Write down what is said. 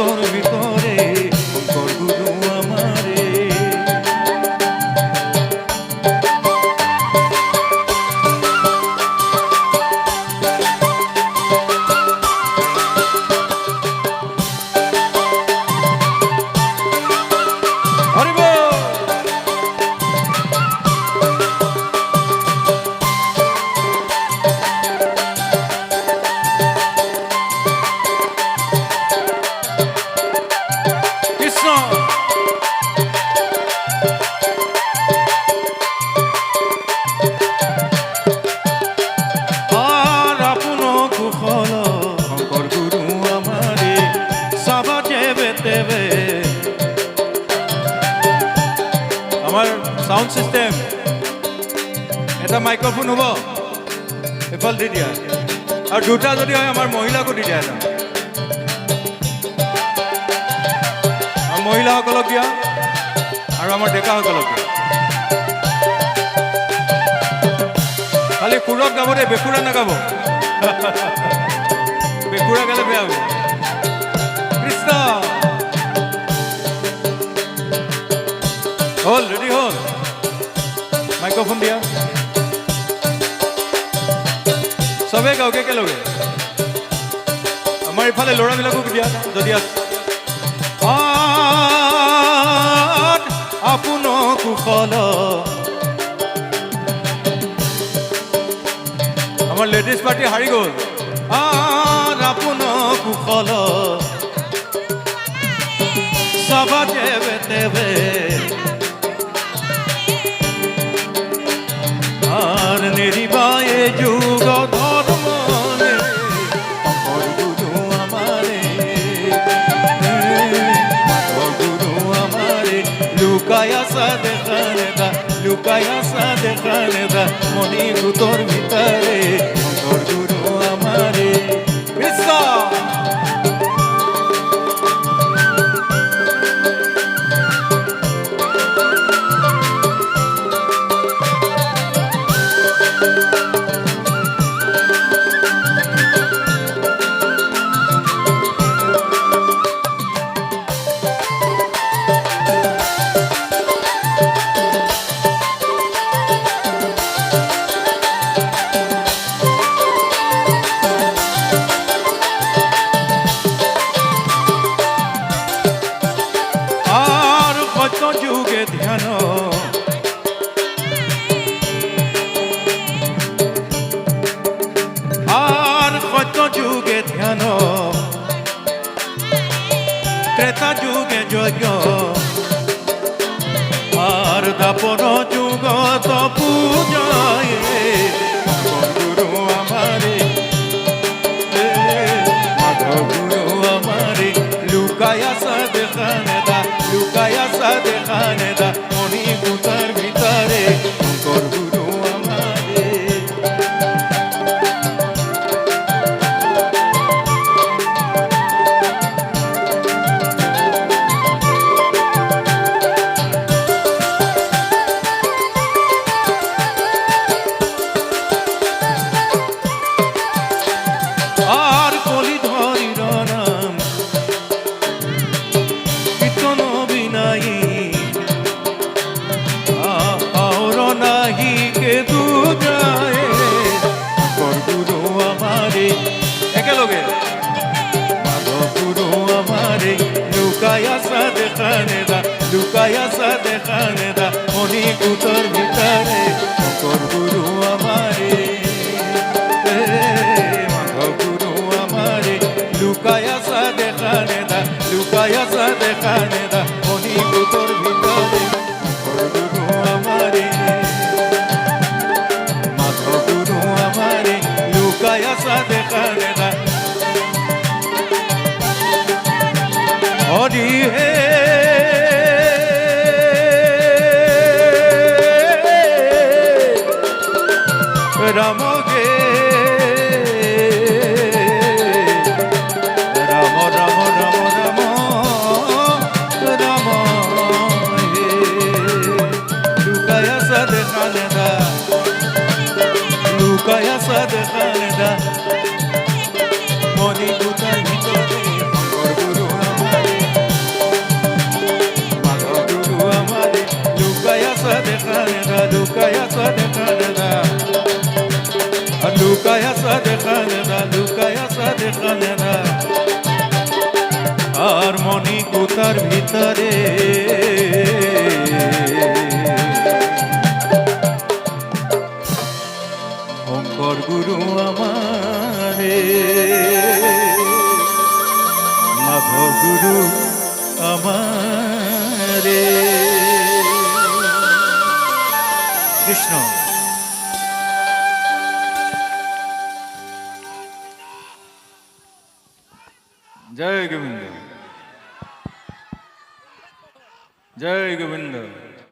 গুতৰ ভিতৰে শংকৰ গুৰু আমাৰে আমাৰ সাউন্ড সিস্টেম এটা মাইক্রোফোন হ'ব এফাল দি দিয়া আৰু দুটা যদি হয় আমাৰ মহিলাকো দি দিয়া এটা আৰু মহিলাসকলক দিয়া আৰু আমাৰ ডেকাসকলক দিয়া খালি সুৰত গাব দে বেকুৰা নাগাব বেকুৰা গালে বেয়া হ'ব কৃষ্ণ হল রেডি হল মাইক্রোফোন দিয়া সবে গাও কে লগে আমার ইফালে লড়াবিলাকো দিয়া যদি আপোন কুশল আমার লেডিজ পার্টি হারি গল আপোন কুশল সবা দেবে দেবে আর নিরিবায়ে যুগ ধর্ম গুরু আমারে গুরু আমারে লুকায়া সাদে খানে দা মনি গুতর ভিতরে গুরু আমারে কৃষ্ণ যুগে ধ্যান আর কত যুগে ধ্যান ত্রেতা যুগে যজ্ঞ আর দাপর যুগ তো পূজায় গুরু আমারে গুরু আমারে লুকায়া সাদে খানে দা লুকায়া সাদে খানে দা মনি গুতার ভিতরে শঙ্কর গুরু আমারে আর কলি ধরির নাম কীর্তন বিনাই और नाही के तू जाए गुरु हमारे एकेलगे माधव गुरु हमारे लुकाया सादे खाने दा मनी गुतर भितरे गुरु हमारे माधव गुरु हमारे लुकाया सादे खाने दा मनी गुतर भितरे गुरु हमारे माधव गुरु हमारे लुकाया सादे खाने दा हरि हे राम गे राम राम राम राम राम हे लुकाया सादे खाने दा लुकाया सादे खाने दा मनी गुतार ভিতরে শঙ্কর গুরু আমার নেনা আর মনি কুতার ভিতরে শঙ্কর গুরু আমারে মাধব গুরু আমারে কৃষ্ণ জয় গোবিন্দ জয় গোবিন্দ।